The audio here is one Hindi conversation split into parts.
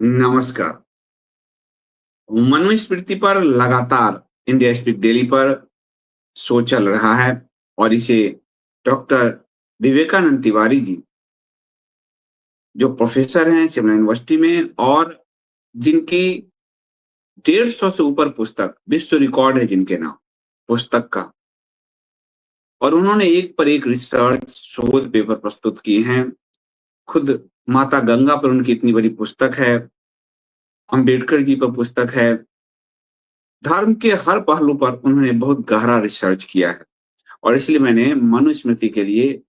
नमस्कार। मनुस्मृति पर लगातार इंडिया स्पीक डेली पर शो चल रहा है और इसे डॉक्टर विवेकानंद तिवारी जी, जो प्रोफेसर हैं शिमला यूनिवर्सिटी में और जिनकी 150 से ऊपर पुस्तक विश्व रिकॉर्ड है जिनके नाम पुस्तक का, और उन्होंने एक पर एक रिसर्च शोध पेपर प्रस्तुत किए हैं। खुद माता गंगा पर उनकी इतनी बड़ी पुस्तक है, अंबेडकर जी पर पुस्तक है। धर्म के हर पहलू पर उन्होंने बहुत गहरा रिसर्च किया है और इसलिए मैंने मनुस्मृति के लिए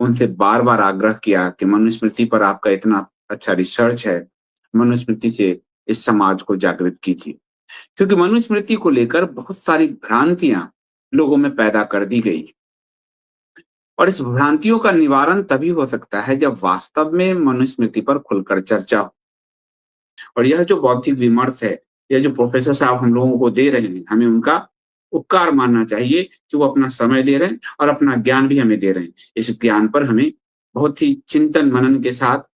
उनसे बार-बार आग्रह किया कि मनुस्मृति पर आपका इतना अच्छा रिसर्च है, मनुस्मृति से इस समाज को जागृत कीजिए। क्योंकि मनुस्मृति को लेकर बहुत सारी भ्रांतियाँ लोगों में पैदा कर दी गई और इस भ्रांतियों का निवारण तभी हो सकता है जब वास्तव में मनुस्मृति पर खुलकर चर्चा हो। और यह जो बौद्धिक विमर्श है, यह जो प्रोफेसर साहब हम लोगों को दे रहे हैं, हमें उनका उपकार मानना चाहिए कि वो अपना समय दे रहे हैं और अपना ज्ञान भी हमें दे रहे हैं। इस ज्ञान पर हमें बहुत ही चिंतन मनन के साथ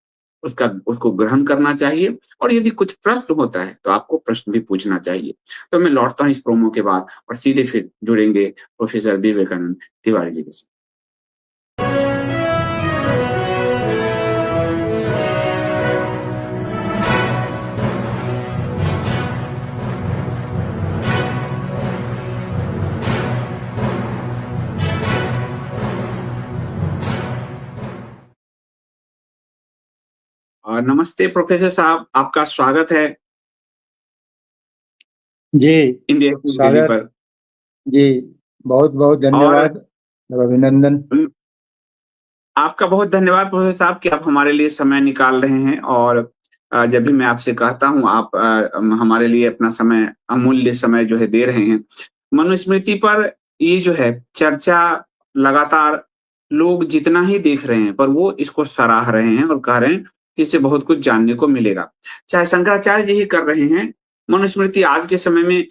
उसको ग्रहण करना चाहिए और यदि कुछ प्रश्न होता है, तो आपको प्रश्न भी पूछना चाहिए। तो मैं लौटता हूँ इस प्रोमो के बाद और सीधे फिर जुड़ेंगे प्रोफेसर विवेकानंद तिवारी जी के साथ। नमस्ते प्रोफेसर साहब, आपका स्वागत है जी। इंडिया की डेली स्वागत पर। जी, बहुत बहुत और धन्यवाद और अभिनंदन। आपका बहुत धन्यवाद प्रोफेसर साहब कि आप हमारे लिए समय निकाल रहे हैं और जब भी मैं आपसे कहता हूँ आप हमारे लिए अपना समय अमूल्य समय जो है दे रहे हैं। मनुस्मृति पर ये जो है चर्चा लगातार लोग जितना ही देख रहे हैं पर वो इसको सराह रहे हैं और कह रहे हैं कि इससे बहुत कुछ जानने को मिलेगा। चाहे शंकराचार्य जी ही कर रहे हैं, मनुस्मृति आज के समय में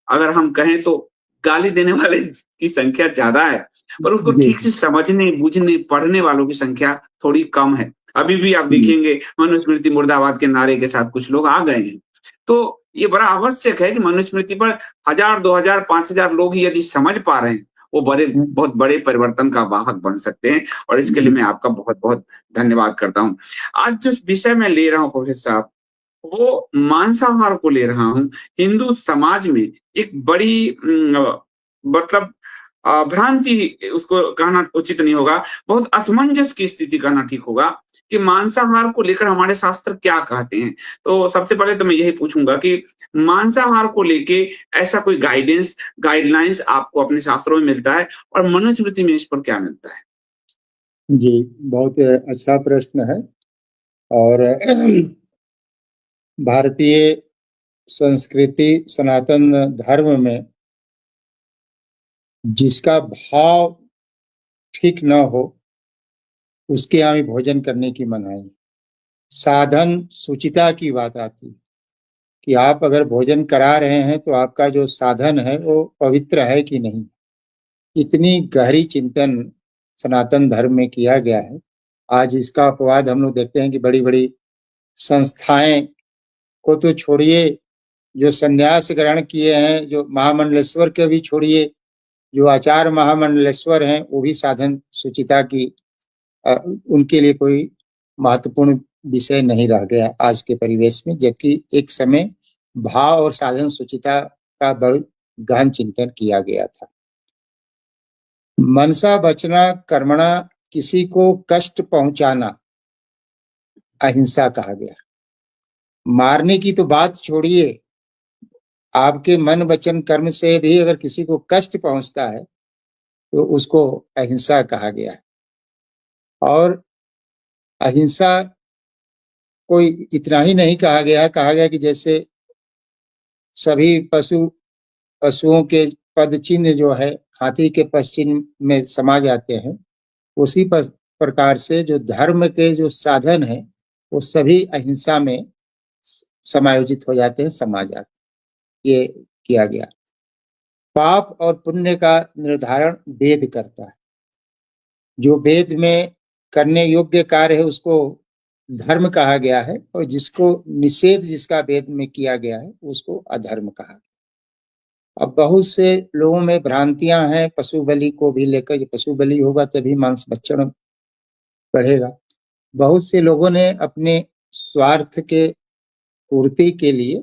अगर हम कहें तो गाली देने वाले की संख्या ज़्यादा है, पर उसको जी ठीक से समझने, बूझने, पढ़ने वालों की संख्या थोड़ी कम है। अभी भी आप जी देखेंगे मनुस्मृति मुर्दाबाद के नारे के साथ कुछ लोग आ गए हैं। तो ये बड़ा आवश्यक है कि मनुस्मृति पर 1000, 2000, 5000 लोग ही यदि समझ पा रहे हैं, वो बहुत बड़े परिवर्तन का वाहक बन सकते हैं और इसके लिए मैं आपका बहुत-बहुत धन्यवाद करता हूँ। आज जो विषय मैं ले रहा हूँ प्रोफेसर साहब, वो मांसाहार को ले रहा हूँ। हिंदू समाज में एक बड़ी मतलब भ्रांति उसको कहना उचित नहीं होगा, बहुत असमंजस की स्थिति कहना ठीक होगा कि मांसाहार को लेकर हमारे शास्त्र क्या कहते हैं। तो सबसे पहले तो मैं यही पूछूँगा कि मांसाहार को लेके ऐसा कोई गाइडलाइंस आपको अपने शास्त्रों में मिलता है और मनुस्मृति में इस पर क्या मिलता है? जी, बहुत अच्छा प्रश्न है। और भारतीय संस्कृति सनातन धर्म में जिसका भाव ठीक न हो उसके यहाँ भी भोजन करने की मनाही। साधन सुचिता की बात आती है कि आप अगर भोजन करा रहे हैं तो आपका जो साधन है वो पवित्र है कि नहीं। इतनी गहरी चिंतन सनातन धर्म में किया गया है। आज इसका अपवाद हम लोग देखते हैं कि बड़ी बड़ी संस्थाएं को तो छोड़िए, जो संन्यास ग्रहण किए हैं, जो महामंडलेश्वर के भी छोड़िए, जो आचार्य महामंडलेश्वर हैं वो भी साधन सुचिता की उनके लिए कोई महत्वपूर्ण विषय नहीं रह गया आज के परिवेश में, जबकि एक समय भाव और साधन सुचिता का बड़ गहन चिंतन किया गया था। मनसा बचना कर्मणा, किसी को कष्ट पहुंचाना अहिंसा कहा गया। मारने की तो बात छोड़िए, आपके मन वचन कर्म से भी अगर किसी को कष्ट पहुंचता है तो उसको अहिंसा कहा गया। और अहिंसा कोई इतना ही नहीं कहा गया, कहा गया कि जैसे सभी पशुओं के पद चिन्ह जो है हाथी के पद चिन्ह में समा जाते हैं, उसी प्रकार से जो धर्म के जो साधन है वो सभी अहिंसा में समायोजित हो जाते हैं, समा जाते हैं। ये किया गया। पाप और पुण्य का निर्धारण वेद करता है। जो वेद में करने योग्य कार्य है उसको धर्म कहा गया है, और जिसको निषेध जिसका वेद में किया गया है उसको अधर्म कहा गया। अब बहुत से लोगों में भ्रांतियां हैं पशु बलि को भी लेकर, कि पशु बलि होगा तभी मांस भक्षण बढ़ेगा। बहुत से लोगों ने अपने स्वार्थ के पूर्ति के लिए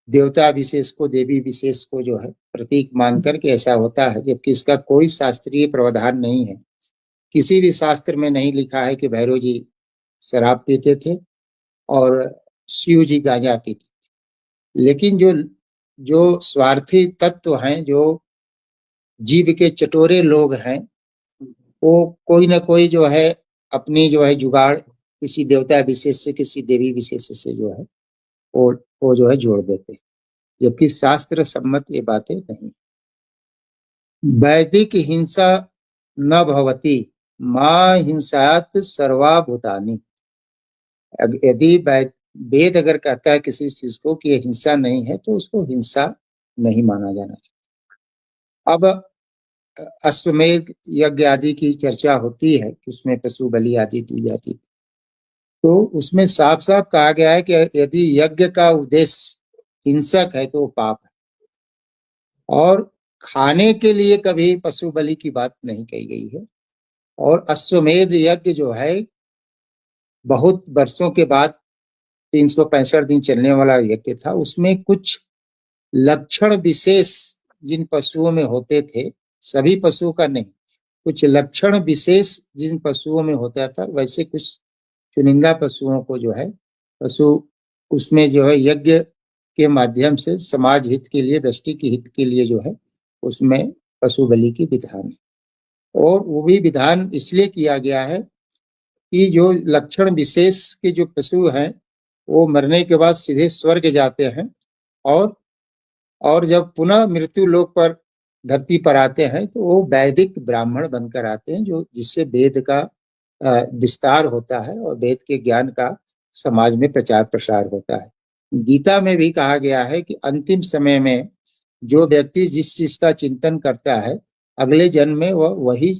देवता विशेष को, देवी विशेष को जो है प्रतीक मानकर के ऐसा होता है, जबकि इसका कोई शास्त्रीय प्रावधान नहीं है। किसी भी शास्त्र में नहीं लिखा है कि भैरव जी शराब पीते थे और शिव जी गांजा पीते थे। लेकिन जो जो स्वार्थी तत्व हैं, जो जीव के चटोरे लोग हैं, वो कोई ना कोई जो है अपनी जो है जुगाड़ किसी देवता विशेष से, किसी देवी विशेष से जो है वो जो है जोड़ देते हैं, जबकि शास्त्र सम्मत ये बातें नहीं। वैदिक हिंसा न भवति मां हिंसात सर्वाभूतानि। यदि वेद अगर कहता है किसी चीज को कि हिंसा नहीं है, तो उसको हिंसा नहीं माना जाना चाहिए। अब अश्वमेध यज्ञ आदि की चर्चा होती है कि उसमें पशु बलि आदि दी जाती थी, तो उसमें साफ साफ कहा गया है कि यदि यज्ञ का उद्देश्य हिंसक है तो वो पाप है, और खाने के लिए कभी पशु बलि की बात नहीं कही गई है। और अश्वमेध यज्ञ जो है बहुत वर्षों के बाद 365 दिन चलने वाला यज्ञ था। उसमें कुछ लक्षण विशेष जिन पशुओं में होते थे, सभी पशुओं का नहीं, कुछ लक्षण विशेष जिन पशुओं में होता था, वैसे कुछ चुनिंदा पशुओं को जो है पशु उसमें जो है यज्ञ के माध्यम से समाज हित के लिए, व्यष्टि के हित के लिए जो है उसमें पशु बलि की विधान है। और वो भी विधान इसलिए किया गया है कि जो लक्षण विशेष के जो पशु हैं वो मरने के बाद सीधे स्वर्ग जाते हैं, और जब पुनः मृत्यु लोक पर धरती पर आते हैं तो वो वैदिक ब्राह्मण बनकर आते हैं, जो जिससे वेद का विस्तार होता है और वेद के ज्ञान का समाज में प्रचार प्रसार होता है। गीता में भी कहा गया है कि अंतिम समय में जो व्यक्ति जिस चीज का चिंतन करता है, अगले जन्म में वह वही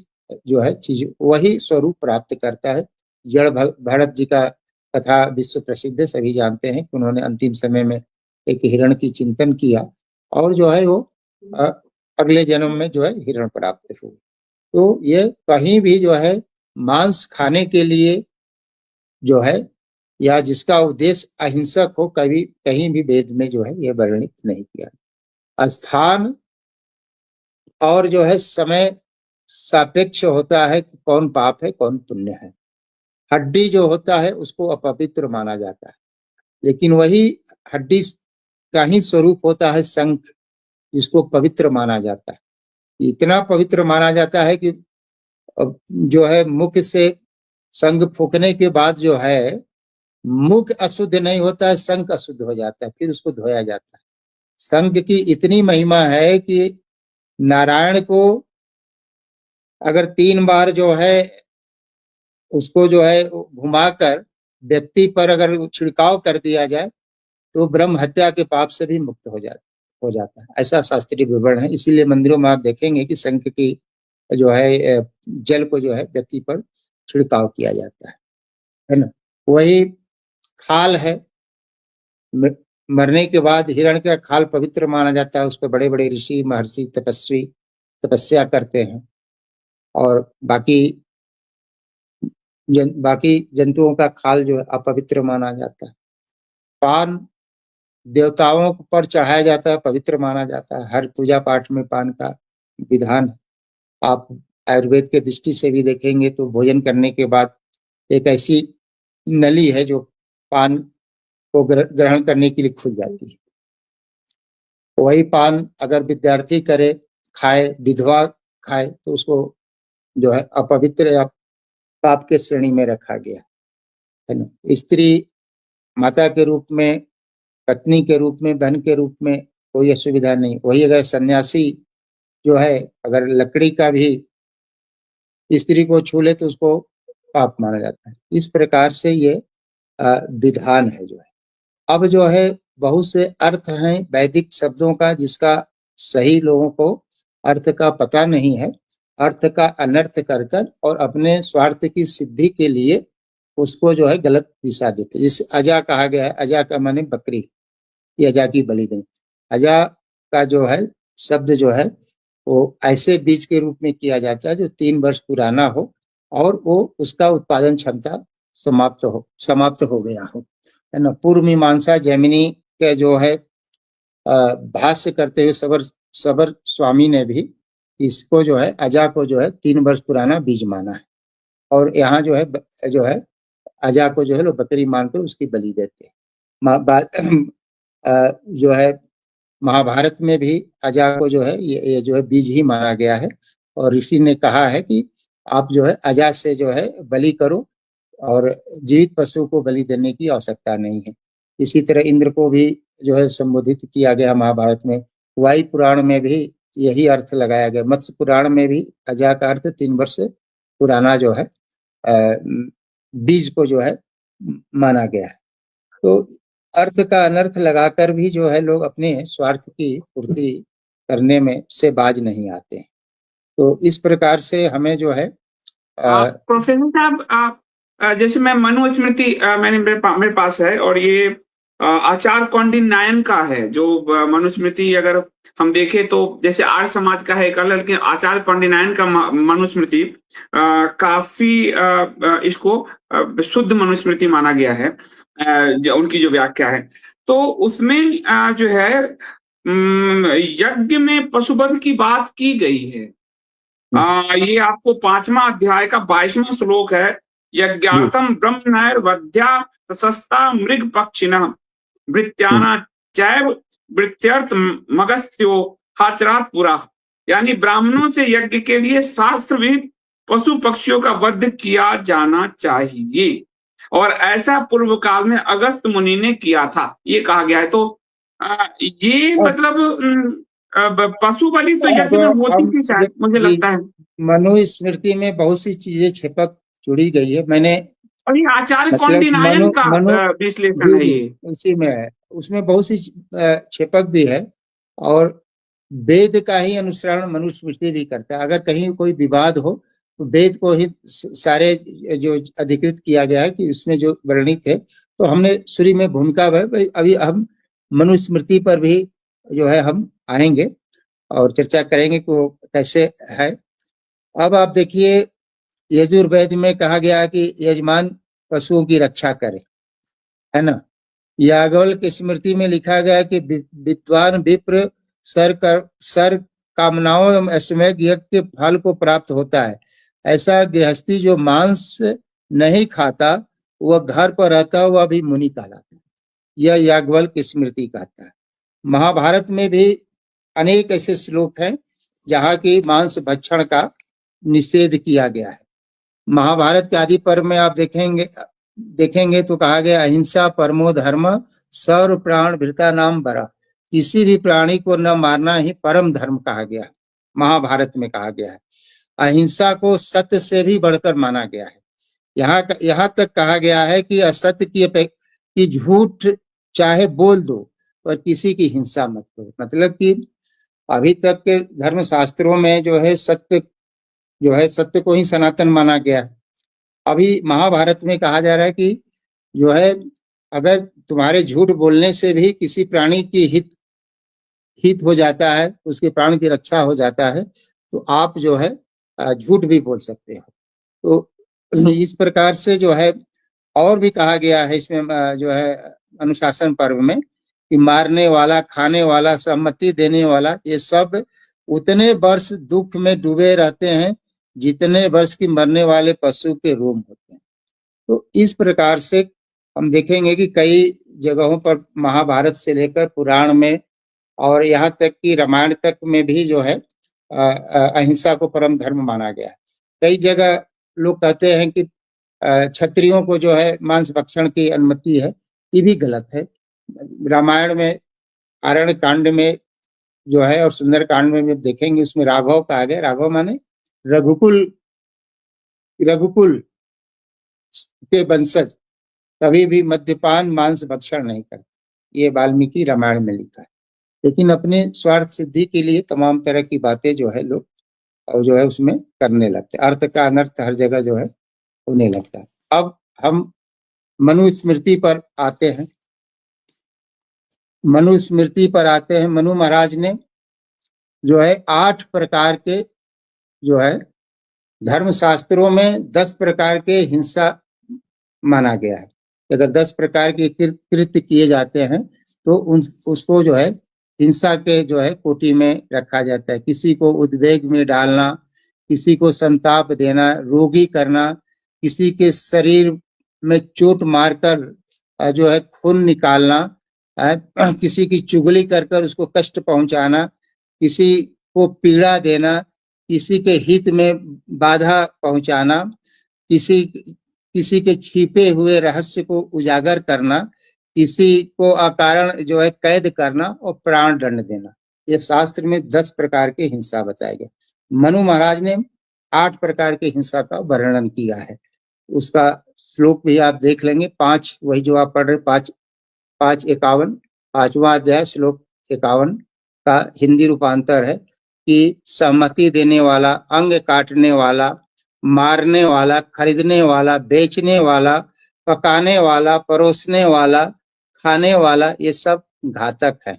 जो है चीज, वही स्वरूप प्राप्त करता है। जड़ भरत जी का कथा विश्व प्रसिद्ध, सभी जानते हैं कि उन्होंने अंतिम समय में एक हिरण की चिंतन किया और जो है वो अगले जन्म में जो है हिरण प्राप्त हुए। तो ये कहीं भी जो है मांस खाने के लिए जो है या जिसका उद्देश्य अहिंसक हो, कभी कहीं भी वेद में जो है ये वर्णित नहीं किया। स्थान और जो है समय सापेक्ष होता है कि कौन पाप है कौन पुण्य है। हड्डी जो होता है उसको अपवित्र माना जाता है, लेकिन वही हड्डी का ही स्वरूप होता है शंख, जिसको पवित्र माना जाता है। इतना पवित्र माना जाता है कि जो है मुख से शंख फूकने के बाद जो है मुख अशुद्ध नहीं होता है, शंख अशुद्ध हो जाता है, फिर उसको धोया जाता है। शंख की इतनी महिमा है कि नारायण को अगर 3 बार जो है उसको जो है घुमाकर व्यक्ति पर अगर छिड़काव कर दिया जाए तो ब्रह्म हत्या के पाप से भी मुक्त हो जाता है। ऐसा शास्त्रीय विवरण है। इसीलिए मंदिरों में आप देखेंगे कि शंख की जो है जल को जो है व्यक्ति पर छिड़काव किया जाता है ना। वही खाल है, मरने के बाद हिरण का खाल पवित्र माना जाता है। उस पर बड़े बड़े ऋषि महर्षि तपस्वी तपस्या करते हैं, और बाकी जंतुओं का खाल जो है अपवित्र माना जाता है। पान देवताओं पर चढ़ाया जाता है, पवित्र माना जाता है। हर पूजा पाठ में पान का विधान है। आप आयुर्वेद के दृष्टि से भी देखेंगे तो भोजन करने के बाद एक ऐसी नली है जो पान को ग्रहण करने के लिए खुल जाती है। वही पान अगर विद्यार्थी करे, खाए, विधवा खाए, तो उसको जो है अपवित्र या पाप के श्रेणी में रखा गया है ना। स्त्री माता के रूप में, पत्नी के रूप में, बहन के रूप में कोई असुविधा नहीं। वही अगर सन्यासी जो है अगर लकड़ी का भी स्त्री को छू ले तो उसको पाप माना जाता है। इस प्रकार से ये विधान है जो है। अब जो है बहुत से अर्थ हैं वैदिक शब्दों का जिसका सही लोगों को अर्थ का पता नहीं है। अर्थ का अनर्थ कर और अपने स्वार्थ की सिद्धि के लिए उसको जो है गलत दिशा देते। इस अजा कहा गया है, अजा का माने बकरी, ये अजा की बलि देनी। अजा का जो है शब्द जो है वो ऐसे बीज के रूप में किया जाता है जो 3 वर्ष पुराना हो और वो उसका उत्पादन क्षमता समाप्त हो गया हो, है ना। पूर्व मीमांसा जैमिनी के जो है भाष्य करते हुए सबर स्वामी ने भी इसको जो है अजा को जो है 3 वर्ष पुराना बीज माना है, और यहाँ जो है अजा को जो है लोग बकरी मानकर उसकी बलि देते हैं। जो है महाभारत में भी अजा को जो है ये जो है बीज ही माना गया है, और ऋषि ने कहा है कि आप जो है अजा से जो है बलि करो और जीवित पशु को बलि देने की आवश्यकता नहीं है। इसी तरह इंद्र को भी जो है संबोधित किया गया महाभारत में। वायु पुराण में भी यही अर्थ लगाया गया। मत्स्य पुराण में भी अजा का अर्थ 3 वर्ष पुराना जो है बीज को जो है माना गया है। तो अर्थ का अनर्थ लगाकर भी जो है लोग अपने स्वार्थ की पूर्ति करने में से बाज नहीं आते हैं। तो इस प्रकार से हमें जो है प्रोफेसर साहब, जैसे मैं मनुस्मृति मेरे पास है, और ये आचार्य कौंडिन्य नायन का है, जो मनुस्मृति अगर हम देखें तो जैसे आर्य समाज का है एक अलग, लेकिन आचार्य कौंडिन्य नायन का मनुस्मृति काफी इसको शुद्ध मनुस्मृति माना गया है, उनकी जो व्याख्या है। तो उसमें जो है यज्ञ में पशुवध की बात की गई है। ये आपको 5वां अध्याय का 22वां श्लोक है। यज्ञार्थम ब्रह्मणैर्वध्या सस्ता मृग पक्षिणः वृत्याना चैव वृत्त्यर्थ मगस्त्यो हाचरात पुरा। यानी ब्राह्मणों से यज्ञ के लिए शास्त्रविद पशु पक्षियों का वध किया जाना चाहिए, और ऐसा पूर्व काल में अगस्त मुनि ने किया था, ये कहा गया है। तो ये मतलब पशु बलि तो यज्ञ में होती थी शायद, मुझे लगता है। मनुस्मृति में बहुत सी चीजें छिपक जुड़ी गई है। मैंने और ये आचार्य मतलब कौंडिन्य नायन का विश्लेषण है ये। उसी में है, उसमें बहुत सी छिपक भी है, और वेद का ही अनुसरण मनुस्मृति भी करता है। अगर कहीं कोई विवाद हो तो वेद को ही सारे जो अधिकृत किया गया है कि उसमें जो वर्णित है। तो हमने शुरू में भूमिका अभी हम मनुस्मृति पर भी जो है हम आएंगे और चर्चा करेंगे कि वो कैसे है। अब आप देखिए यजुर्वेद में कहा गया कि यजमान पशुओं की रक्षा करे, है ना। याज्ञवल्क्य की स्मृति में लिखा गया कि विद्वान विप्र सर कामनाओं एवं अश्वमेध यज्ञ के फल को प्राप्त होता है। ऐसा गृहस्थी जो मांस नहीं खाता वह घर पर रहता वह भी मुनि कहलाता है। यह याज्ञवल्क्य की स्मृति कहता है। महाभारत में भी अनेक ऐसे श्लोक हैं जहाँ की मांस भक्षण का निषेध किया गया है। महाभारत के आदि पर्व में आप देखेंगे तो कहा गया अहिंसा परमो धर्म सर्व प्राण भृता नाम बरा। किसी भी प्राणी को न मारना ही परम धर्म कहा गया है, महाभारत में कहा गया है। अहिंसा को सत्य से भी बढ़कर माना गया है। यहाँ तक कहा गया है कि असत्य की झूठ चाहे बोल दो पर किसी की हिंसा मत करो। मतलब कि अभी तक के धर्म शास्त्रों में जो है सत्य को ही सनातन माना गया है। अभी महाभारत में कहा जा रहा है कि जो है अगर तुम्हारे झूठ बोलने से भी किसी प्राणी की हित हो जाता है, उसके प्राण की रक्षा हो जाता है, तो आप जो है झूठ भी बोल सकते हो। तो इस प्रकार से जो है और भी कहा गया है इसमें जो है अनुशासन पर्व में कि मारने वाला, खाने वाला, सम्मति देने वाला, ये सब उतने वर्ष दुख में डूबे रहते हैं जितने वर्ष की मरने वाले पशु के रोम होते हैं। तो इस प्रकार से हम देखेंगे कि कई जगहों पर महाभारत से लेकर पुराण में और यहाँ तक कि रामायण तक में भी जो है अहिंसा को परम धर्म माना गया है। कई जगह लोग कहते हैं कि क्षत्रियों को जो है मांस भक्षण की अनुमति है, ये भी गलत है। रामायण में आरण्य कांड में जो है और सुंदर कांड में देखेंगे उसमें राघव कहा गया। राघव माने रघुकुल के वंशज कभी भी मद्यपान मांस भक्षण नहीं करते, ये वाल्मीकि रामायण में लिखा है। लेकिन अपने स्वार्थ सिद्धि के लिए तमाम तरह की बातें जो है लोग और जो है उसमें करने लगते, अर्थ का अनर्थ हर जगह जो है होने लगता है। अब हम मनुस्मृति पर आते हैं। मनुस्मृति पर आते हैं। मनु महाराज ने जो है 8 प्रकार के जो है धर्मशास्त्रों में 10 प्रकार के हिंसा माना गया है। अगर 10 प्रकार के कृत्य किए जाते हैं तो उसको जो है हिंसा के जो है कोटि में रखा जाता है। किसी को उद्वेग में डालना, किसी को संताप देना, रोगी करना, किसी के शरीर में चोट मारकर जो है खून निकालना, किसी की चुगली कर कर उसको कष्ट पहुंचाना, किसी को पीड़ा देना, किसी के हित में बाधा पहुंचाना, किसी के छिपे हुए रहस्य को उजागर करना, किसी को अकारण जो है कैद करना और प्राण दंड देना। ये शास्त्र में 10 प्रकार के हिंसा बताया गया। मनु महाराज ने 8 प्रकार के हिंसा का वर्णन किया है। उसका श्लोक भी आप देख लेंगे। 5 वही जो आप पढ़ रहे 5:51 5वां अध्याय श्लोक 51 का हिंदी रूपांतर है कि सहमति देने वाला, अंग काटने वाला, मारने वाला, खरीदने वाला, बेचने वाला, पकाने वाला, परोसने वाला, खाने वाला, ये सब घातक है।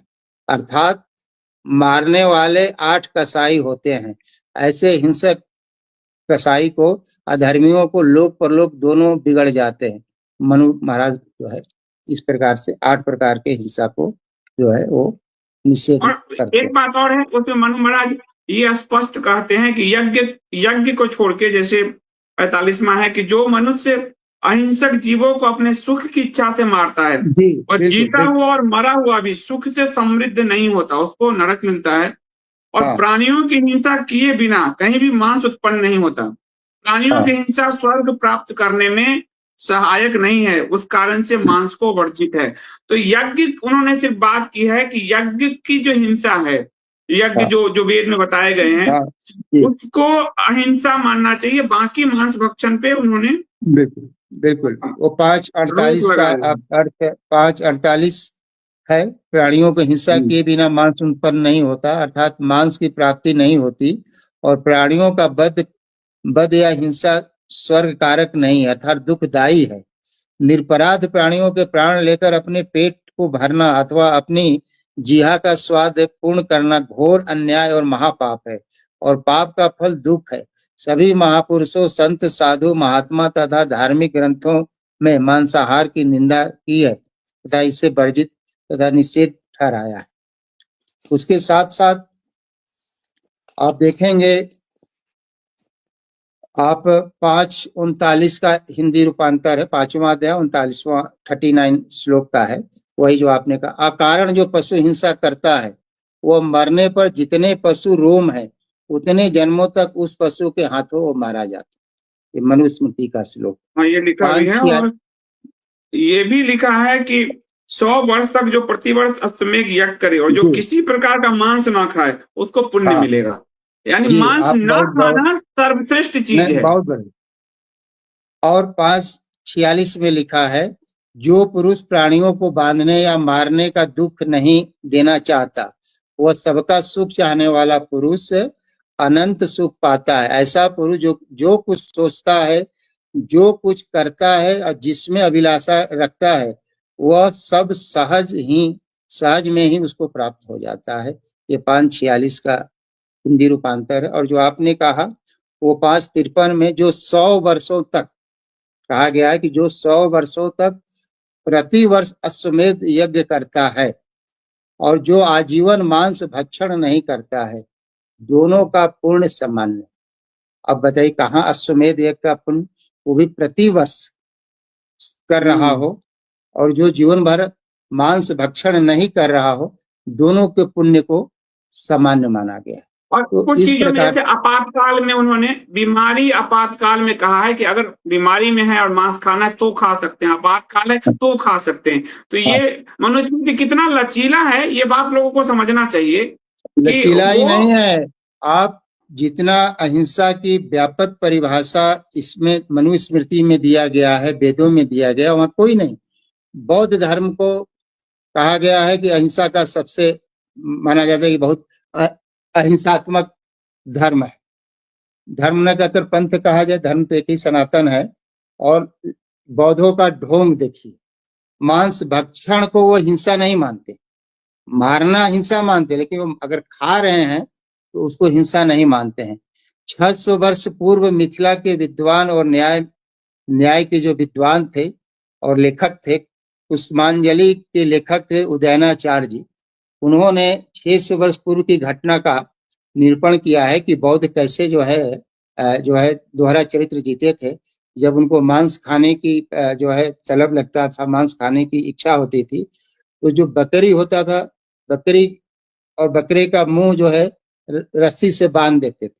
अर्थात मारने वाले 8 कसाई होते हैं। ऐसे हिंसक कसाई को, अधर्मियों को लोक परलोक दोनों बिगड़ जाते हैं। मनु महाराज जो है इस प्रकार से 8 प्रकार के हिंसा को जो है वो निषेध करते हैं। एक बात और है, उसमें मनु महाराज ये स्पष्ट कहते हैं कि यज्ञ को छोड़ के, जैसे 45वां है कि जो मनुष्य अहिंसक जीवों को अपने सुख की इच्छा से मारता है और जीता हुआ और मरा हुआ भी सुख से समृद्ध नहीं होता, उसको नरक मिलता है। और प्राणियों की हिंसा किए बिना कहीं भी मांस उत्पन्न नहीं होता। प्राणियों की हिंसा स्वर्ग प्राप्त करने में सहायक नहीं है, उस कारण से मांस को वर्जित है। तो यज्ञ, उन्होंने सिर्फ बात की है कि यज्ञ की जो हिंसा है, यज्ञ जो वेद में बताए गए हैं, उसको अहिंसा मानना चाहिए। बाकी मांस भक्षण पे उन्होंने बिल्कुल वो 5:48 का अर्थ 5:48 है। प्राणियों को हिंसा किए बिना मांस उत्पन्न नहीं होता, अर्थात मांस की प्राप्ति नहीं होती। और प्राणियों का वध या हिंसा स्वर्ग कारक नहीं, अर्थात दुखदायी है। निरपराध प्राणियों के प्राण लेकर अपने पेट को भरना अथवा अपनी जीहा का स्वाद पूर्ण करना घोर अन्याय और महापाप है, और पाप का फल दुख है। सभी महापुरुषों, संत, साधु, महात्मा तथा धार्मिक ग्रंथों में मांसाहार की निंदा की है तथा इसे वर्जित तथा निषेध ठहराया है। उसके साथ साथ आप देखेंगे, आप 5:39 का हिंदी रूपांतर है, 5वां अध्याय 39वां 39 श्लोक का है। वही जो आपने कहा, अकारण जो पशु हिंसा करता है वो मरने पर जितने पशु रोम है उतने जन्मों तक उस पशु के हाथों वो मारा जाता है। ये मनुस्मृति का श्लोक। हाँ, ये लिखा भी है। और ये भी लिखा है कि 100 वर्ष तक जो प्रतिवर्ष अश्वमेध यज्ञ करे और जो किसी प्रकार का मांस ना खाए उसको पुण्य मिलेगा। यानी मांस ना खाना सर्वश्रेष्ठ चीज है। बहुत बढ़िया। और 5:46 में लिखा है, जो पुरुष प्राणियों को बांधने या मारने का दुख नहीं देना चाहता वह सबका सुख चाहने वाला पुरुष अनंत सुख पाता है। ऐसा पुरुष जो कुछ सोचता है, जो कुछ करता है और जिसमें अभिलाषा रखता है वह सब सहज में ही उसको प्राप्त हो जाता है। ये 5:46 का हिंदी रूपांतर है। और जो आपने कहा वो 5:53 में जो 100 वर्षों तक कहा गया है कि जो 100 वर्षों तक प्रतिवर्ष अश्वमेध यज्ञ करता है और जो आजीवन मांस भक्षण नहीं करता है, दोनों का पूर्ण सामान्य। अब बताइए कहाँ अश्वमेध यज्ञ का पुण्य, वो भी प्रतिवर्ष कर रहा हो और जो जीवन भर मांस भक्षण नहीं कर रहा हो, दोनों के पुण्य को सामान्य माना गया। और तो कुछ चीजों में जैसे आपातकाल में उन्होंने बीमारी आपातकाल में कहा है कि अगर बीमारी में है और मांस खाना है तो खा सकते हैं, आपातकाल है तो खा सकते हैं। तो ये मनुस्मृति कितना लचीला है, ये बात लोगों को समझना चाहिए। लचीला ही नहीं है, आप जितना अहिंसा की व्यापक परिभाषा इसमें मनुस्मृति में दिया गया है, वेदों में दिया गया, वहां कोई नहीं। बौद्ध धर्म को कहा गया है कि अहिंसा का सबसे माना जाता है कि बहुत अहिंसात्मक धर्म है। धर्म न कहकर पंथ कहा जाए, धर्म तो एक ही सनातन है। और बौद्धों का ढोंग देखिए। मांस भक्षण को वो हिंसा नहीं मानते, मारना हिंसा मानते, लेकिन वो अगर खा रहे हैं तो उसको हिंसा नहीं मानते हैं। 600 वर्ष पूर्व मिथिला के विद्वान और न्याय के जो विद्वान थे और लेखक थे, कुसुमांजलि के लेखक थे उदयनाचार्य जी, उन्होंने 600 वर्ष पूर्व की घटना का निरूपण किया है कि बौद्ध कैसे जो है दोहरा चरित्र जीते थे। जब उनको मांस खाने की जो है तलब लगता था, मांस खाने की इच्छा होती थी, तो जो बकरी होता था, बकरी और बकरे का मुंह जो है रस्सी से बांध देते थे।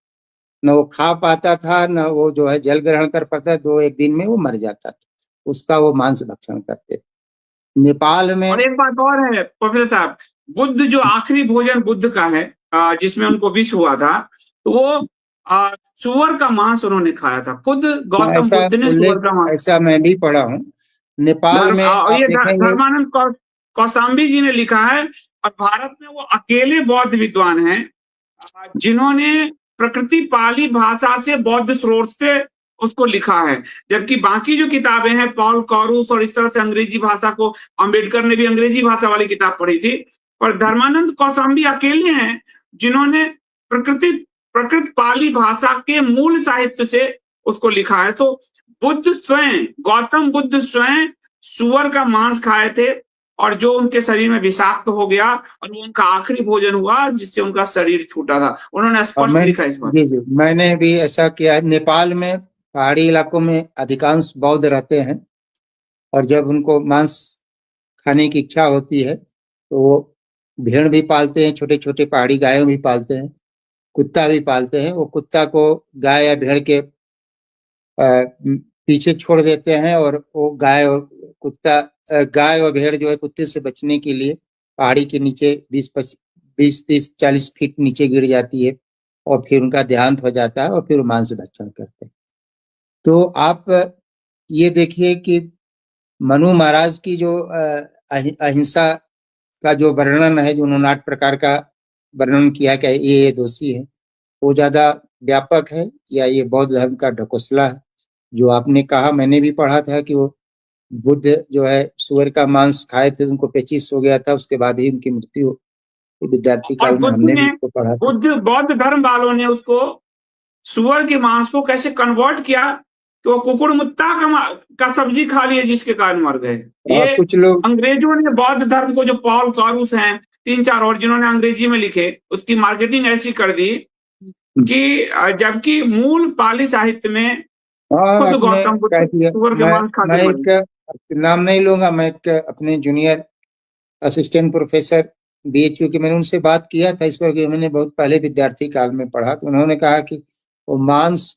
न वो खा पाता था, न वो जो है जल ग्रहण कर पाता, 2-1 दिन में वो मर जाता था। उसका वो मांस भक्षण करते थे। नेपाल में और एक बात और है प्रोफेसर साहब, बुद्ध जो आखिरी भोजन बुद्ध का है, जिसमें उनको विष हुआ था, तो वो सुअर का मांस उन्होंने खाया था। खुद गौतम ऐसा बुद्ध ने सुअर उल्लेख, का मांस। ऐसा मैं भी पढ़ा हूँ। नेपाल में आप ये देखेंगे, धर्मानंद कौशाम्बी जी ने लिखा है। और भारत में वो अकेले बौद्ध विद्वान हैं जिन्होंने प्रकृति पाली भाषा से, बौद्ध स्रोत से उसको लिखा है। जबकि बाकी जो किताबें हैं, पॉल कॉरूस और इस तरह से अंग्रेजी भाषा को, अंबेडकर ने भी अंग्रेजी भाषा वाली किताब पढ़ी थी, पर धर्मानंद कौशाम्बी अकेले हैं जिन्होंने प्रकृत पाली भाषा के मूल साहित्य से उसको लिखा है। तो बुद्ध स्वयं, गौतम बुद्ध स्वयं सुअर का मांस खाए थे, और जो उनके शरीर में विषाक्त हो गया, और वो उनका आखिरी भोजन हुआ जिससे उनका शरीर छूटा था। उन्होंने स्पष्ट लिखा इस बात। जी जी, मैंने भी ऐसा किया है। नेपाल में पहाड़ी इलाकों में अधिकांश बौद्ध रहते हैं, और जब उनको मांस खाने की इच्छा होती है तो वो भेड़ भी पालते हैं, छोटे छोटे पहाड़ी गायों भी पालते हैं, कुत्ता भी पालते हैं। वो कुत्ता को गाय या भेड़ के पीछे छोड़ देते हैं, और वो गाय और भेड़ जो है कुत्ते से बचने के लिए पहाड़ी के नीचे 20-30-40 फीट नीचे गिर जाती है, और फिर उनका देहांत हो जाता है, और फिर मांस भक्षण करते हैं। तो आप ये देखिए कि मनु महाराज की जो अहिंसा का जो वर्णन है, जो उन्होंने 8 प्रकार का वर्णन किया कि ये दोषी है, वो ज्यादा व्यापक है, या ये बौद्ध धर्म का ढकोसला है? जो आपने कहा, मैंने भी पढ़ा था कि वो बुद्ध जो है सुअर का मांस खाए थे, उनको पेचिश हो गया था, उसके बाद ही उनकी मृत्यु हो। विद्यार्थी काल में हमने भी इसको पढ़ा था। बौद्ध धर्म वालों ने उसको, सुअर के मांस को कैसे कन्वर्ट किया कि वो कुकुड़ मुत्ता का सब्जी खा लिए, जिसके कारण मर गए। ये कुछ लोग, अंग्रेजों ने बौद्ध धर्म को, जो पॉल कॉरूस हैं, 3-4 और जिन्होंने अंग्रेजी में लिखे, उसकी मार्केटिंग ऐसी कर दी कि जबकि मूल पाली साहित्य में खुद गौतम बुद्ध सुअर के मांस खा के मरे। मैं नाम नहीं लूंगा, मैं एक अपने जूनियर असिस्टेंट प्रोफेसर बीएचयू के, मैंने उनसे बात किया था इस पर, कि मैंने बहुत पहले विद्यार्थी काल में पढ़ा, तो उन्होंने कहा कि वो मांस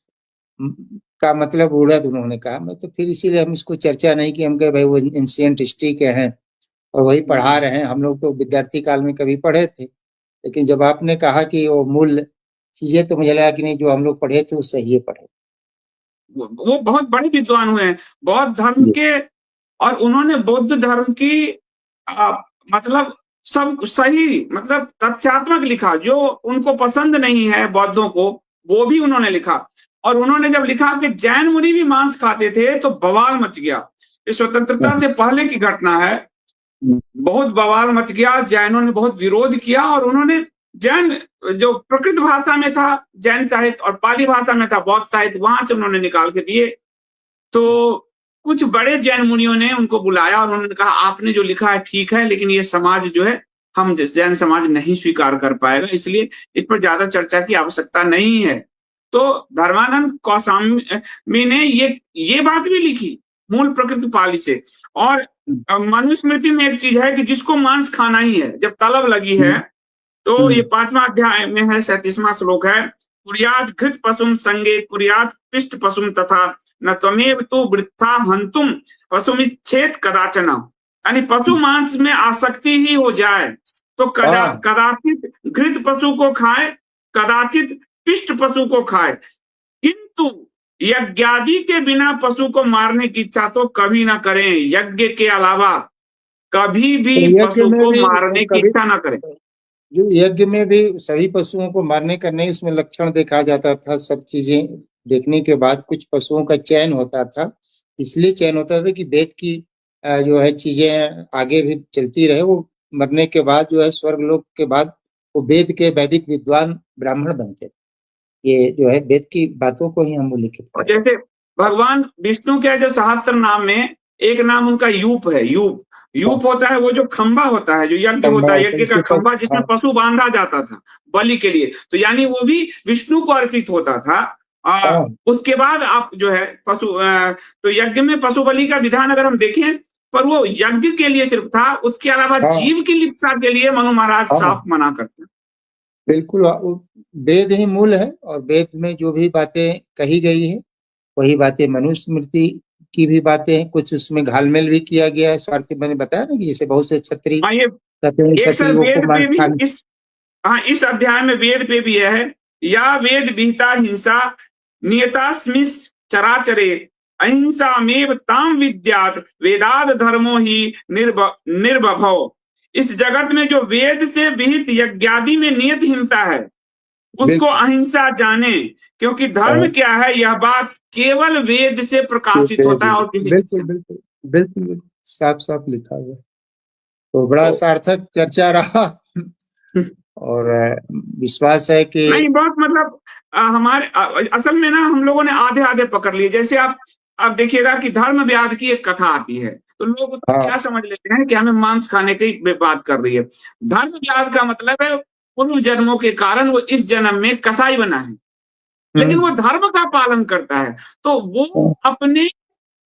का मतलब उड़द, उन्होंने कहा। मैं तो फिर इसीलिए हम इसको चर्चा नहीं की, हम कहे भाई वो एंशिएंट हिस्ट्री के हैं और वही पढ़ा रहे हैं, हम लोग तो विद्यार्थी काल में कभी पढ़े थे। लेकिन जब आपने कहा कि वो मूल चीजें, तो मुझे लगा कि नहीं, जो हम लोग पढ़े थे वो सही पढ़े। वो बहुत बड़े विद्वान हुए हैं बौद्ध धर्म के, और उन्होंने बौद्ध धर्म की मतलब सब सही, मतलब तथ्यात्मक लिखा। जो उनको पसंद नहीं है बौद्धों को, वो भी उन्होंने लिखा। और उन्होंने जब लिखा कि जैन मुनि भी मांस खाते थे, तो बवाल मच गया। ये स्वतंत्रता से पहले की घटना है, बहुत बवाल मच गया। जैनों ने बहुत विरोध किया, और उन्होंने जैन, जो प्रकृत भाषा में था जैन साहित्य, और पाली भाषा में था बौद्ध साहित्य, वहां से उन्होंने निकाल के दिए। तो कुछ बड़े जैन मुनियों ने उनको बुलाया, और उन्होंने कहा आपने जो लिखा है ठीक है, लेकिन ये समाज जो है, हम जैन समाज नहीं स्वीकार कर पाएगा, इसलिए इस पर ज्यादा चर्चा की आवश्यकता नहीं है। तो धर्मानंद कौशाम्बी ने ये बात भी लिखी मूल प्रकृति पाली से। और मनुस्मृति में एक चीज है कि जिसको मांस खाना ही है, जब तलब लगी है, तो ये 5वां अध्याय में है, 37वां श्लोक है, कुर्यात् घृत पशुम संगे कुर्यात् पिष्ट पशुम तथा न त्वमेव तु वृथा हंतुम पशुमिच्छेद कदाचन। यानी पशु मांस में आसक्ति ही हो जाए तो कदाचित घृत पशु को खाए, कदाचित पिष्ट पशु को खाए, किंतु यज्ञादि के बिना पशु को मारने की इच्छा तो कभी ना करें। यज्ञ के अलावा कभी भी पशु को मारने की इच्छा ना करें। जो यज्ञ में भी सभी पशुओं को मारने का नहीं, उसमें लक्षण देखा जाता था। सब चीजें देखने के बाद कुछ पशुओं का चयन होता था इसलिए चयन होता था कि वेद की जो है चीजें आगे भी चलती रहे। वो मरने के बाद जो है स्वर्गलोक के बाद वो वेद के वैदिक विद्वान ब्राह्मण बनते। ये जो है वेद की बातों को ही हम उल्लिखित और कर रहे हैं। जैसे भगवान विष्णु के जो सहस्त्र नाम में एक नाम उनका यूप है। यूप यूप होता है वो जो खंबा होता है, जो यज्ञ होता है, यज्ञ का खंबा जिसमें हाँ, पशु बांधा जाता था बलि के लिए, तो यानी वो भी विष्णु को अर्पित होता था। हाँ, उसके बाद आप जो है तो यज्ञ में पशु बलि का विधान अगर हम देखें, पर वो यज्ञ के लिए सिर्फ था, उसके अलावा हाँ, जीव की लिप्सा के लिए मनु महाराज हाँ, साफ मना करते हैं। बिल्कुल। वेद ही मूल है और वेद में जो भी बातें कही गई है वही बातें मनुस्मृति की भी बातें हैं। कुछ उसमें घालमेल भी किया गया है स्वार्थी। मैंने बताया ना कि जैसे बहुत से क्षत्रिय हाँ, ये कहते हैं एक सर क्षत्रियों को वेद पे मांस भी खाने। हाँ, इस अध्याय में वेद पे भी है, या वेद विहिता हिंसा नियतास्मिस् चराचरे अहिंसामेव ताम विद्यात् वेदाद धर्मो ही निर्भव। इस जगत में जो वेद से विहित यज्ञादि में नियत हिंसा है उसको अहिंसा जाने, क्योंकि धर्म क्या है यह बात केवल वेद से प्रकाशित होता है और किसी बिल्कुल बिल्कुल बिल्कुल साफ साफ लिखा हुआ। तो बड़ा सार्थक चर्चा रहा और विश्वास है कि नहीं, बहुत मतलब हमारे असल में ना हम लोगों ने आधे आधे पकड़ लिए। जैसे आप देखिएगा कि धर्म व्याध की एक कथा आती है तो लोग उसको क्या समझ लेते हैं कि हमें मांस खाने की बात कर रही है। धर्म व्याध का मतलब है पूर्व जन्मों के कारण वो इस जन्म में कसाई बना है, लेकिन वो धर्म का पालन करता है, तो वो अपने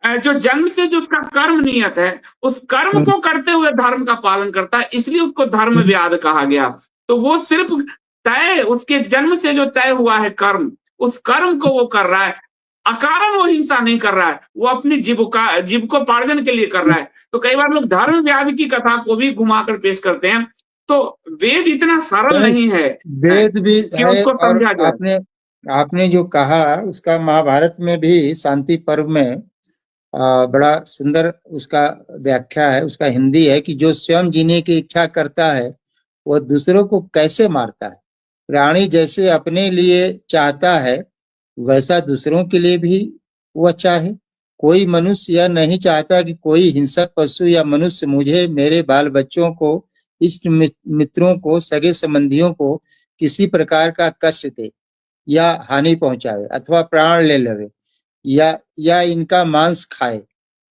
जो जन्म से जो उसका कर्म नियत है उस कर्म को करते हुए धर्म का पालन करता है, इसलिए उसको धर्म व्याध कहा गया। तो वो सिर्फ तय उसके जन्म से जो तय हुआ है कर्म, उस कर्म को वो कर रहा है, अकारण वो हिंसा नहीं कर रहा है, वो अपनी जीविकोपार्जन के लिए कर रहा है। तो कई बार लोग धर्म व्याध की कथा को भी घुमाकर पेश करते हैं। तो वेद इतना सरल नहीं है वेद भी कि है। उसको और समझा जाए। आपने जो कहा उसका महाभारत में भी शांति पर्व में बड़ा सुंदर उसका व्याख्या है। उसका हिंदी है कि जो स्वयं जीने की इच्छा करता है वह दूसरों को कैसे मारता है। प्राणी जैसे अपने लिए चाहता है वैसा दूसरों के लिए भी वह चाहे। कोई मनुष्य यह नहीं चाहता कि कोई हिंसक पशु या मनुष्य मुझे, मेरे बाल बच्चों को, इष्ट मित्रों को, सगे संबंधियों को किसी प्रकार का कष्ट दे या हानि पहुंचावे अथवा प्राण ले लेवे या इनका मांस खाए।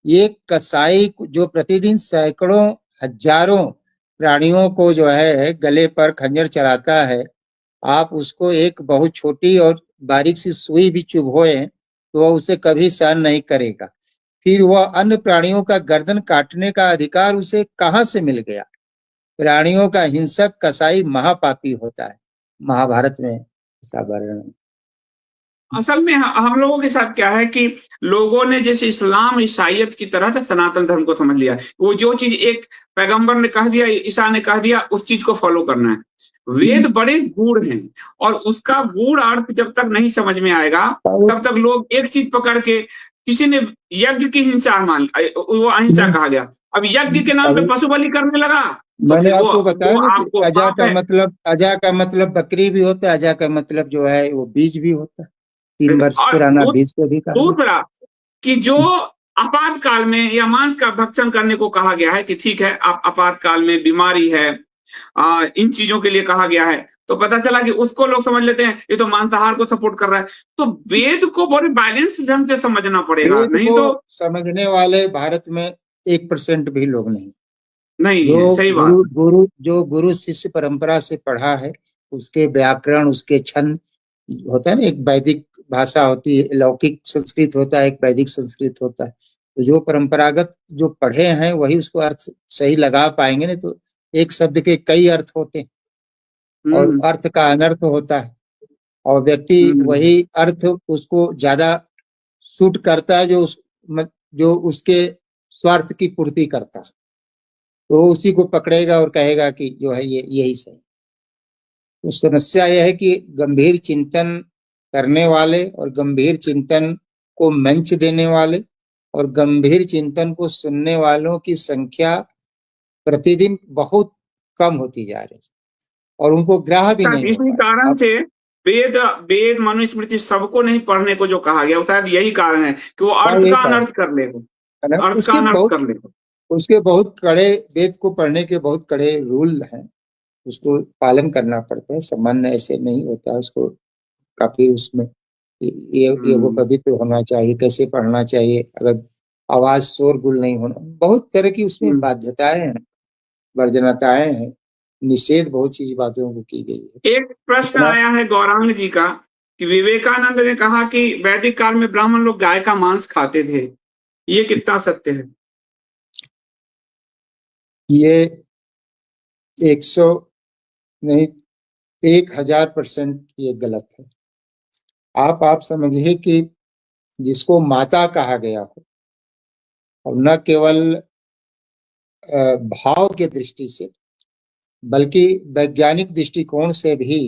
ये कसाई जो प्रतिदिन सैकड़ों हजारों प्राणियों को जो है गले पर खंजर चलाता है, आप उसको एक बहुत छोटी और बारीक सी सुई भी चुभोए तो वह उसे कभी सहन नहीं करेगा। फिर वह अन्य प्राणियों का गर्दन काटने का अधिकार उसे कहाँ से मिल गया। प्राणियों का हिंसक कसाई महापापी होता है। महाभारत में ऐसा वर्णन। असल में हम लोगों के साथ क्या है कि लोगों ने जैसे इस्लाम ईसाइयत की तरह सनातन धर्म को समझ लिया। वो जो चीज एक पैगंबर ने कह दिया, ईसा ने कह दिया, उस चीज को फॉलो करना है। वेद बड़े गूढ़ हैं और उसका गूढ़ अर्थ जब तक नहीं समझ में आएगा तब तक लोग एक चीज पकड़ के, किसी ने यज्ञ की हिंसा मान, वो अहिंसा कहा गया, अब यज्ञ के नाम पे पशु बलि करने लगा तो मैंने फिर आपको बताया ना कि आपको अजा पाप का है। मतलब, अजा का मतलब बकरी भी होता है। अजा का मतलब जो है वो बीज भी होता है। 3 वर्ष और पुराना बीज को भी कहा गया। दूसरा कि जो आपातकाल में या मांस का भक्षण करने को कहा गया है कि ठीक है आप आपातकाल में बीमारी है, इन चीजों के लिए कहा गया है, तो पता चला कि उसको लोग समझ लेते हैं ये तो मांसाहार को सपोर्ट कर रहा है। तो वेद को बड़े बैलेंस ढंग से समझना पड़ेगा, वेद नहीं को तो समझने वाले भारत में 1% भी लोग नहीं। नहीं है। जो सही बात। गुरु शिष्य परंपरा से पढ़ा है, उसके व्याकरण, उसके छंद होता है ना, एक वैदिक भाषा होती है, लौकिक संस्कृत होता है, एक वैदिक संस्कृत होता है। तो जो परंपरागत जो पढ़े हैं वही उसको अर्थ सही लगा पाएंगे। नहीं तो एक शब्द के कई अर्थ होते हैं और अर्थ का अनर्थ होता है और व्यक्ति वही अर्थ उसको ज्यादा सूट करता है जो उसके स्वार्थ की पूर्ति करता है, तो उसी को पकड़ेगा और कहेगा कि जो है ये यही सही। तो समस्या यह है कि गंभीर चिंतन करने वाले और गंभीर चिंतन को मंच देने वाले और गंभीर चिंतन को सुनने वालों की संख्या प्रतिदिन बहुत कम होती जा रही है और उनको ग्राह भी नहीं इसी होता। कारण से वेद वेद मनुस्मृति सबको नहीं पढ़ने को जो कहा गया, शायद यही कारण है कि वो हाँ, अर्थ ये का कारण अनर्थ कर ले, है ना। अर्थ का अनर्थ कर ले। उसके बहुत कड़े, वेद को पढ़ने के बहुत कड़े रूल हैं, उसको पालन करना पड़ता है, सामान्य ऐसे नहीं होता है। उसको काफी उसमें ये वो पवित्र होना चाहिए, कैसे पढ़ना चाहिए, अगर आवाज शोरगुल नहीं होना, बहुत तरह की उसमें बाध्यताएं हैं, वर्जनताएं हैं, निषेध बहुत चीज बातों को की गई है। एक प्रश्न आया है गौरांग जी का कि विवेकानंद ने कहा कि वैदिक काल में ब्राह्मण लोग गाय का मांस खाते थे, ये कितना सत्य है? ये 100 नहीं 1000% ये गलत है। आप समझिए कि जिसको माता कहा गया हो, और न केवल भाव के दृष्टि से बल्कि वैज्ञानिक दृष्टिकोण से भी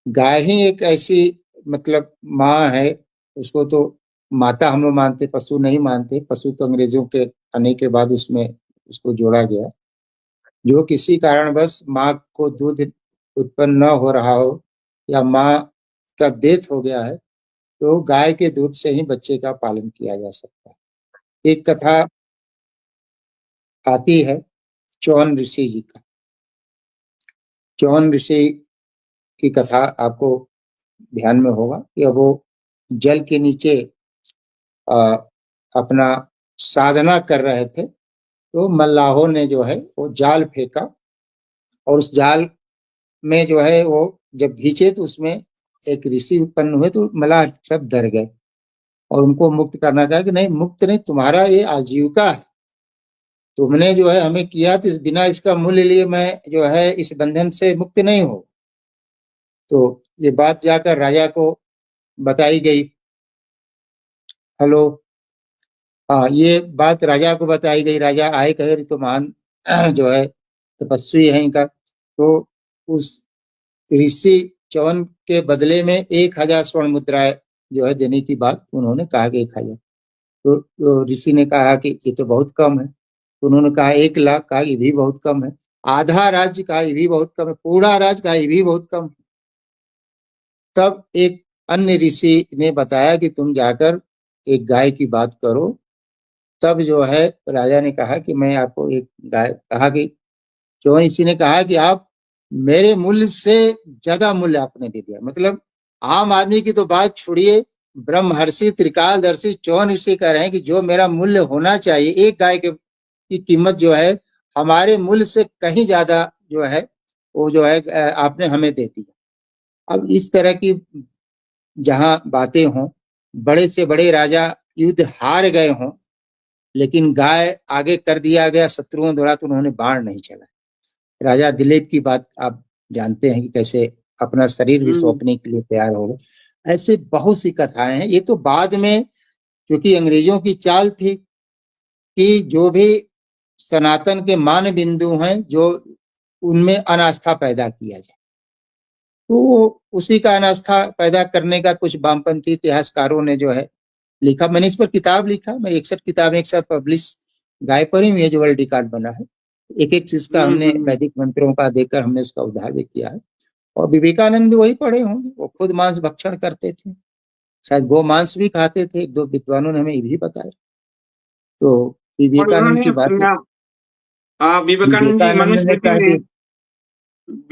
गाय ही एक ऐसी मतलब माँ है, उसको तो माता हम लोग मानते, पशु नहीं मानते। पशु तो अंग्रेजों के आने के बाद उसमें उसको जोड़ा गया। जो किसी कारणवश माँ को दूध उत्पन्न न हो रहा हो या माँ का डेथ हो गया है, तो गाय के दूध से ही बच्चे का पालन किया जा सकता है। एक कथा आती है चौन ऋषि जी का। चौन ऋषि की कथा आपको ध्यान में होगा कि वो जल के नीचे अपना साधना कर रहे थे, तो मल्लाहों ने जो है वो जाल फेंका, और उस जाल में जो है वो जब खींचे तो उसमें एक ऋषि उत्पन्न हुए, तो मल्लाह सब डर गए और उनको मुक्त करना चाहा कि नहीं, मुक्त नहीं, तुम्हारा ये आजीविका है, तुमने जो है हमें किया, तो बिना इसका मूल्य लिए मैं जो है इस बंधन से मुक्त नहीं हो। तो ये बात जाकर राजा को बताई गई। हेलो, हाँ, ये बात राजा को बताई गई। राजा आए, कहे तो महान जो है तपस्वी है इनका। तो उस ऋषि चवन के बदले में 1000 स्वर्ण मुद्राएं जो है देने की बात उन्होंने कहा कि 1000। तो ऋषि ने कहा कि ये तो बहुत कम है। तो उन्होंने कहा 1,00,000, कहा ये भी बहुत कम है। आधा राज्य, कहा ये भी बहुत कम है। पूरा राज्य, कहा ये भी बहुत कम है। तब एक अन्य ऋषि ने बताया कि तुम जाकर एक गाय की बात करो। तब जो है राजा ने कहा कि मैं आपको एक गाय, कहा कि चौन ऋषि ने कहा कि आप मेरे मूल्य से ज्यादा मूल्य आपने दे दिया। मतलब आम आदमी की तो बात छोड़िए, ब्रह्मर्षि त्रिकालदर्शी चौन ऋषि कह रहे हैं कि जो मेरा मूल्य होना चाहिए, एक गाय की कीमत जो है हमारे मूल्य से कहीं ज्यादा जो है वो जो है आपने हमें दे दिया। अब इस तरह की जहां बातें हों, बड़े से बड़े राजा युद्ध हार गए हों, लेकिन गाय आगे कर दिया गया शत्रुओं द्वारा, तो उन्होंने बाण नहीं चला। राजा दिलीप की बात आप जानते हैं कि कैसे अपना शरीर भी सौंपने के लिए तैयार हो गए। ऐसे बहुत सी कथाएं हैं। ये तो बाद में, क्योंकि अंग्रेजों की चाल थी कि जो भी सनातन के मान बिंदु हैं, जो उनमें अनास्था पैदा किया जाए, तो उसी का अनास्था पैदा करने का कुछ वामपंथी इतिहासकारों ने जो है लिखा। मैंने इस पर किताब लिखा, मेरी 61 किताबें एक साथ पब्लिश गाय पर ही हुई है, जो वर्ल्ड रिकॉर्ड बना है। एक चीज का हमने वैदिक मंत्रों का देकर हमने उसका उद्धार भी किया है। और विवेकानंद भी वही पढ़े होंगे, वो खुद मांस भक्षण करते थे, शायद गो मांस भी खाते थे, 1-2 विद्वानों ने हमें ये भी बताया। तो विवेकानंद की बात, विवेकानंद जी ने कहा कि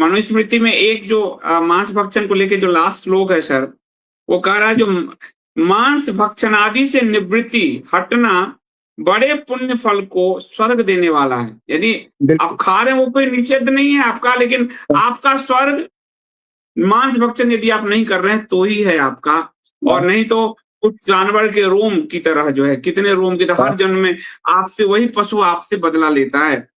मनुस्मृति में एक जो मांस भक्षण को लेके जो लास्ट श्लोक है सर, वो कह रहा है जो मांस भक्षण आदि से निवृत्ति हटना बड़े पुण्य फल को स्वर्ग देने वाला है। यदि आप खा रहे हैं वो कोई निषेध नहीं है आपका, लेकिन आपका स्वर्ग मांस भक्षण यदि आप नहीं कर रहे हैं तो ही है आपका, और नहीं तो कुछ जानवर के रोम की तरह जो है, कितने रोम की तरह हर जन्म में आपसे वही पशु आपसे बदला लेता है।